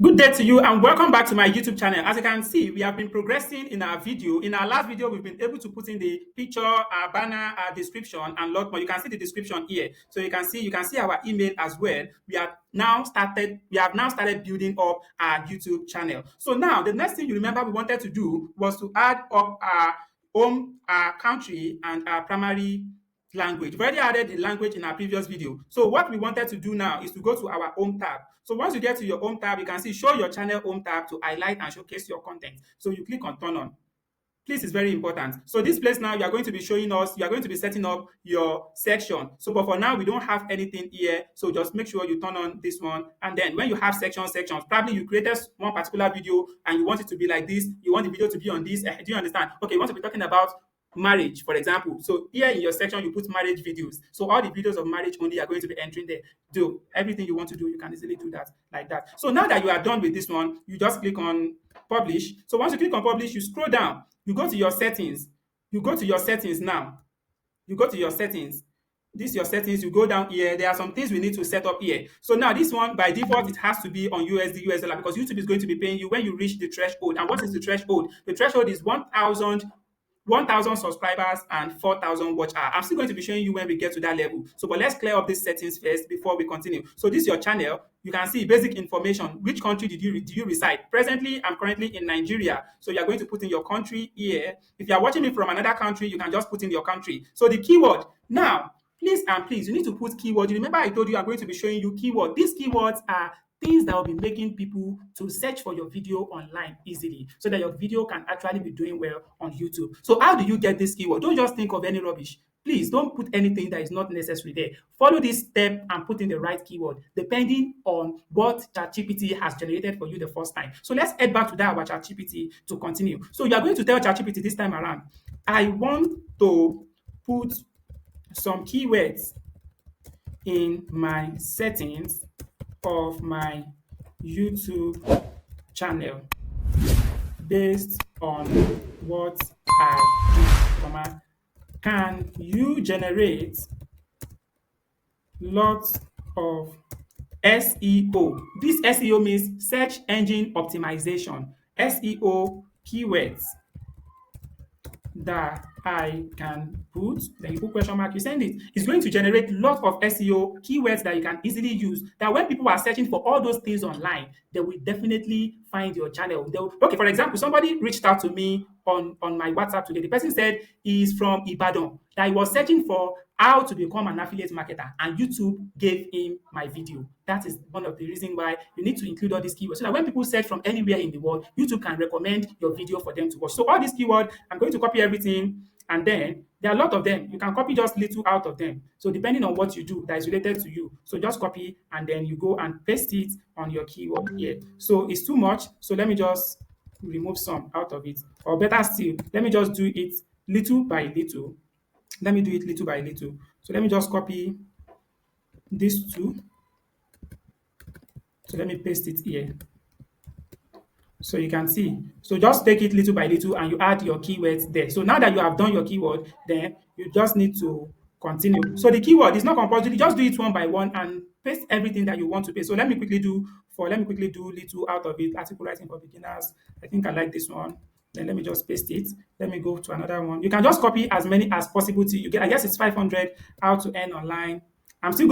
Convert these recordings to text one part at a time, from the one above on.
Good day to you and welcome back to my YouTube channel. As you can see, we have been progressing in our video. In our last video, we've been able to put in the picture, our banner, our description, and lot more. You can see the description here. So you can see our email as well. We have now started building up our YouTube channel. So now the next thing you remember we wanted to do was to add up our home, our country, and our primary language. We've already added the language in our previous video. So what we wanted to do now is to go to our home tab. So once you get to your home tab, you can see show your channel home tab to highlight and showcase your content. So you click on turn on. Please, is very important. So this place now, you are going to be showing us, you are going to be setting up your section. So but for now, we don't have anything here. So just make sure you turn on this one. And then when you have sections, probably you created one particular video and you want it to be like this. You want the video to be on this. Do you understand? Okay, you want to be talking about marriage, for example. So here in your section, you put marriage videos. So all the videos of marriage only are going to be entering there. Do everything you want to do, you can easily do that like that. So now that you are done with this one, you just click on publish. So once you click on publish, you scroll down, you go to your settings. You go to your settings now. You go to your settings. This your settings, you go down here. There are some things we need to set up here. So now this one, by default, it has to be on USD, US dollar, because YouTube is going to be paying you when you reach the threshold. And what is the threshold? The threshold is 1,000 subscribers and 4,000 watch hours. I'm still going to be showing you when we get to that level. So, but let's clear up these settings first before we continue. So this is your channel. You can see basic information. Which country do you reside? Presently, I'm currently in Nigeria. So you're going to put in your country here. If you're watching me from another country, you can just put in your country. So the keyword. Now, please and please, you need to put keyword. You remember I told you I'm going to be showing you keyword. These keywords are things that will be making people to search for your video online easily so that your video can actually be doing well on YouTube. So how do you get this keyword? Don't just think of any rubbish. Please don't put anything that is not necessary there. Follow this step and put in the right keyword depending on what ChatGPT has generated for you the first time. So let's head back to that our ChatGPT to continue. So you are going to tell ChatGPT this time around, I want to put some keywords in my settings of my YouTube channel based on what I do, comma, can you generate lots of SEO? This SEO means search engine optimization. SEO keywords that I can put, then you put question mark, you send it. It's going to generate lots of SEO keywords that you can easily use. That when people are searching for all those things online, they will definitely find your channel. Okay, for example, somebody reached out to me on my WhatsApp today. The person said he's from Ibadan, that he was searching for how to become an affiliate marketer, and YouTube gave him my video. That is one of the reasons why you need to include all these keywords so that when people search from anywhere in the world, YouTube can recommend your video for them to watch. So all these keywords, I'm going to copy everything, and then there are a lot of them. You can copy just little out of them. So depending on what you do that is related to you, so just copy and then you go and paste it on your keyword here. So it's too much. So let me just remove some out of it. Or better still, let me just do it little by little. Let me do it little by little. So let me just copy these two. So let me paste it here. So you can see. So just take it little by little and you add your keywords there. So now that you have done your keyword, then you just need to continue. So the keyword is not compulsory. Just do it one by one and paste everything that you want to paste. So let me quickly do little out of it. Article writing for beginners. I think I like this one. Then let me just paste it. Let me go to another one. You can just copy as many as possible till you get. I guess it's 500. How to earn online. I'm still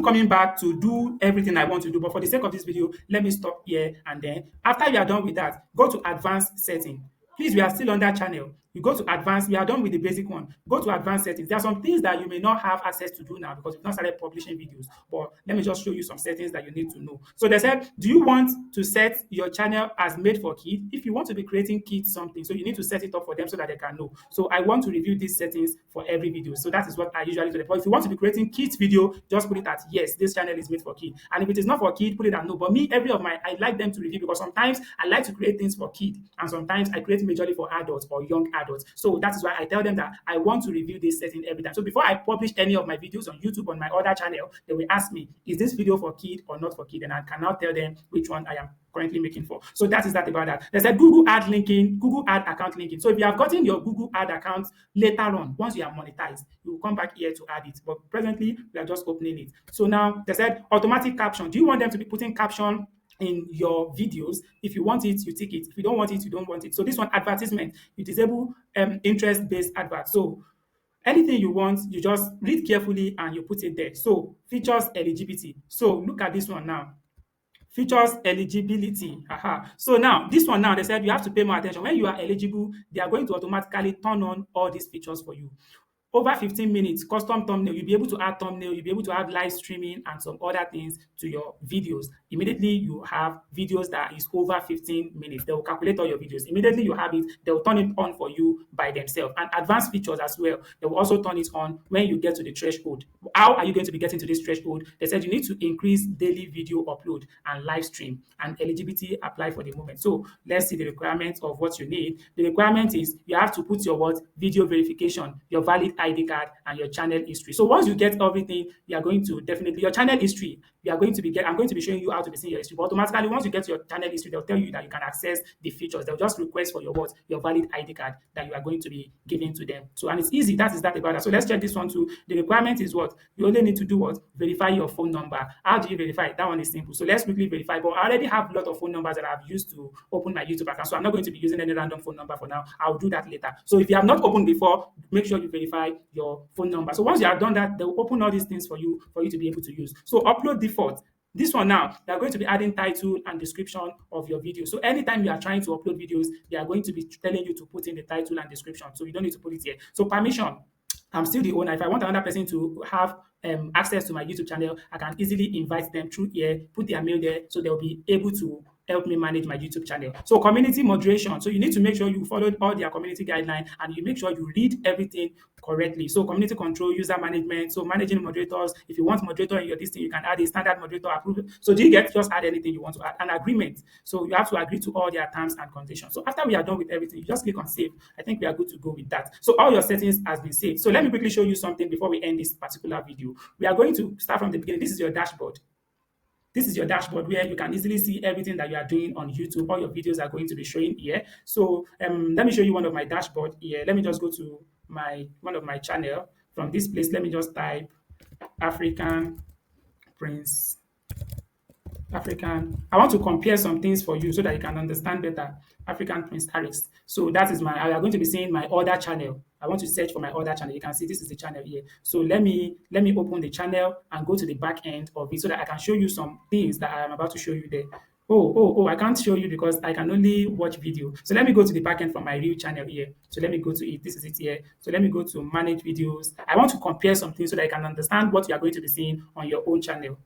coming back to do everything I want to do. But for the sake of this video, let me stop here. And then after you are done with that, go to advanced setting. Please, we are still on that channel. You go to advanced, we are done with the basic one. Go to advanced settings. There are some things that you may not have access to do now because you've not started publishing videos. But let me just show you some settings that you need to know. So they said, do you want to set your channel as made for kids? If you want to be creating kids something, so you need to set it up for them so that they can know. So I want to review these settings for every video. So that is what I usually do. But if you want to be creating kids video, just put it at yes, this channel is made for kids. And if it is not for kids, put it at no. But me, I like them to review because sometimes I like to create things for kids and sometimes I create majorly for adults or young adults. So that is why I tell them that I want to review this setting every time. So before I publish any of my videos on YouTube, on my other channel, they will ask me, is this video for kid or not for kid? And I cannot tell them which one I am currently making for. So that is that about that. There's a Google ad linking, Google ad account linking. So if you have gotten your Google ad account later on, once you are monetized, you will come back here to add it. But presently, we are just opening it. So now they said automatic caption. Do you want them to be putting caption in your videos. If you want it, you take it. If you don't want it, you don't want it. So this one, advertisement, you disable interest-based advert. So anything you want, you just read carefully and you put it there. So features eligibility. So look at this one now. Features eligibility. Aha. So now, this one now, they said you have to pay more attention. When you are eligible, they are going to automatically turn on all these features for you. Over 15 minutes, custom thumbnail, you'll be able to add thumbnail, you'll be able to add live streaming and some other things to your videos. Immediately you have videos that is over 15 minutes. They will calculate all your videos. Immediately you have it, they will turn it on for you by themselves. And advanced features as well, they will also turn it on when you get to the threshold. How are you going to be getting to this threshold? They said you need to increase daily video upload and live stream, and eligibility apply for the moment. So let's see the requirements of what you need. The requirement is you have to put your what? Video verification, your valid ID card, and your channel history. So once you get everything, you are going to definitely your channel history. You are going to be I'm going to be showing you how to be seeing your history. But automatically, once you get your channel history, they'll tell you that you can access the features. They'll just request for your what? Your valid ID card that you are going to be giving to them. So and it's easy. That is that about that. So let's check this one too. The requirement is what? You only need to do what? Verify your phone number. How do you verify it? That one is simple. So let's quickly verify. But I already have a lot of phone numbers that I've used to open my YouTube account. So I'm not going to be using any random phone number for now. I'll do that later. So if you have not opened before, make sure you verify your phone number. So once you have done that, they will open all these things for you to be able to use. So upload default. This one now, they are going to be adding title and description of your video. So anytime you are trying to upload videos, they are going to be telling you to put in the title and description. So you don't need to put it here. So permission. I'm still the owner. If I want another person to have access to my YouTube channel, I can easily invite them through here, put their mail there, so they'll be able to help me manage my YouTube channel. So community moderation. So you need to make sure you follow all their community guidelines and you make sure you read everything correctly. So community control, user management. So managing moderators. If you want moderator in your listing, you can add a standard moderator approval. So do you get just add anything you want to add? An agreement. So you have to agree to all their terms and conditions. So after we are done with everything, you just click on save. I think we are good to go with that. So all your settings has been saved. So let me quickly show you something before we end this particular video. We are going to start from the beginning. This is your dashboard. This is your dashboard where you can easily see everything that you are doing on YouTube. All your videos are going to be showing here. So let me show you one of my dashboard here. Let me just go to one of my channel. From this place, let me just type African Prince. I want to compare some things for you so that you can understand better. African Prince Harris. So that is I are going to be seeing my other channel. I want to search for my other channel. You can see this is the channel here. So let me open the channel and go to the back end of it so that I can show you some things that I am about to show you there. Oh, I can't show you because I can only watch video. So let me go to the back end from my real channel here. So let me go to it. This is it here. So let me go to manage videos. I want to compare some things so that I can understand what you are going to be seeing on your own channel.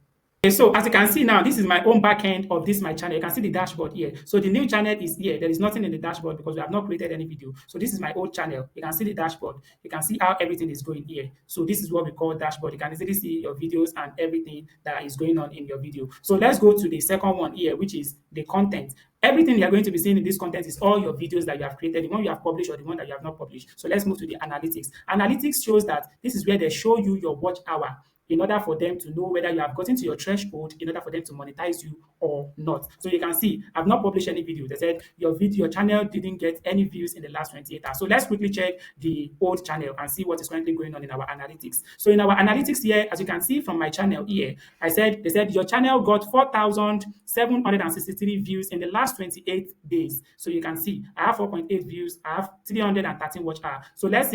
Okay, so as you can see now, this is my own back end of my channel. You can see the dashboard here. So the new channel is here. There is nothing in the dashboard because we have not created any video. So this is my old channel. You can see the dashboard. You can see how everything is going here. So this is what we call dashboard. You can easily see your videos and everything that is going on in your video. So let's go to the second one here, which is the content. Everything you are going to be seeing in this content is all your videos that you have created, the one you have published or the one that you have not published. So let's move to the analytics. Analytics shows that this is where they show you your watch hour in order for them to know whether you have gotten to your threshold in order for them to monetize you or not. So you can see I've not published any video. They said your channel didn't get any views in the last 28 hours. So let's quickly check the old channel and see what is currently going on in our analytics. So in our analytics here, as you can see from my channel here, they said your channel got 4,763 views in the last 28 days. So you can see I have 4.8 views, I have 313 watch hours. So let's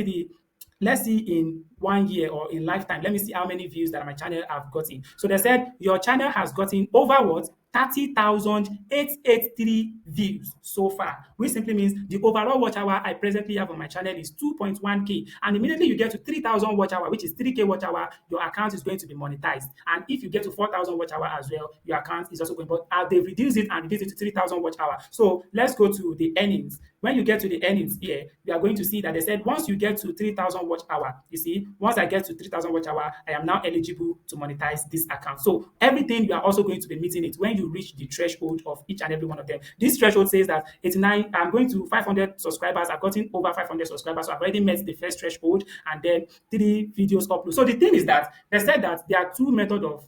see in 1 year or in lifetime. Let me see how many views that my channel have gotten. So they said your channel has gotten over what? 30,883 views so far, which simply means the overall watch hour I presently have on my channel is 2.1K. And immediately you get to 3,000 watch hour, which is 3K watch hour, your account is going to be monetized. And if you get to 4,000 watch hour as well, your account is also going, but they've reduced it to 3,000 watch hour. So let's go to the earnings. When you get to the earnings here, you are going to see that they said once you get to 3,000 watch hour, you see, once I get to 3,000 watch hour, I am now eligible to monetize this account. So everything you are also going to be meeting it when you reach the threshold of each and every one of them. This threshold says that 89, I'm going to 500 subscribers. I've gotten over 500 subscribers. So I've already met the first threshold and then 3 videos upload. So the thing is that they said that there are 2 methods of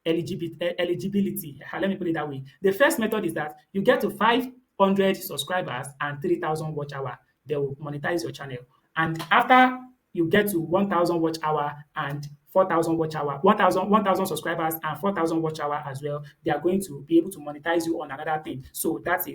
eligibility. Let me put it that way. The first method is that you get to 500 subscribers and 3,000 watch hour. They will monetize your channel. And after you get to 1,000 watch hour and 4,000 watch hour, 1,000 subscribers and 4,000 watch hour as well, they are going to be able to monetize you on another thing. So that's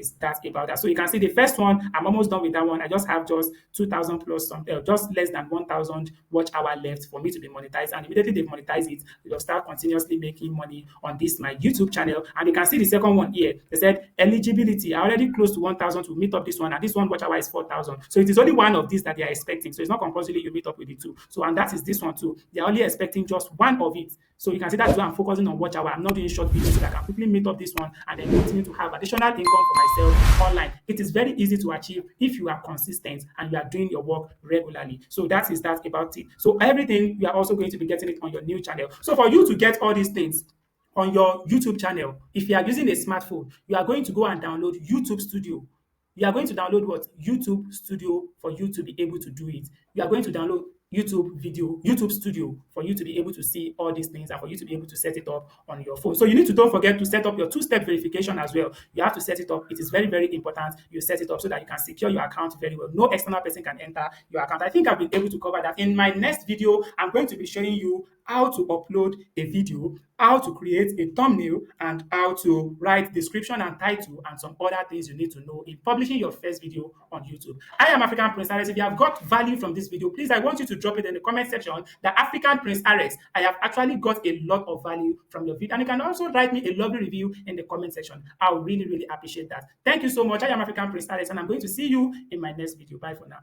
about that. So you can see the first one, I'm almost done with that one. I just have just 2,000 plus something, just less than 1,000 watch hour left for me to be monetized. And immediately they monetize it, you'll start continuously making money on this my YouTube channel. And you can see the second one here. They said eligibility. I already close to 1,000 to meet up this one, and this one watch hour is 4,000. So it is only one of these that they are expecting. So it's not compulsory you meet up with the two. So and that is this one too. They are only expecting just one of it. So you can see that's why I'm focusing on watch hour. I'm not doing short videos so that I can quickly meet up this one and then continue to have additional income for myself online. It is very easy to achieve if you are consistent and you are doing your work regularly. So that is that about it. So everything you are also going to be getting it on your new channel. So for you to get all these things on your YouTube channel, if you are using a smartphone, you are going to go and download YouTube Studio. You are going to download what? YouTube Studio for you to be able to do it. You are going to download YouTube Studio for you to be able to see all these things and for you to be able to set it up on your phone. So you need to don't forget to set up your two-step verification as well. You have to set it up. It is very, very important you set it up so that you can secure your account very well. No external person can enter your account. I think I've been able to cover that. In my next video, I'm going to be showing you how to upload a video, how to create a thumbnail, and how to write description and title and some other things you need to know in publishing your first video on YouTube. I am African Prince Alex. If you have got value from this video, please, I want you to drop it in the comment section that African Prince Alex, I have actually got a lot of value from your video. And you can also write me a lovely review in the comment section. I would really, really appreciate that. Thank you so much. I am African Prince Alex, and I'm going to see you in my next video. Bye for now.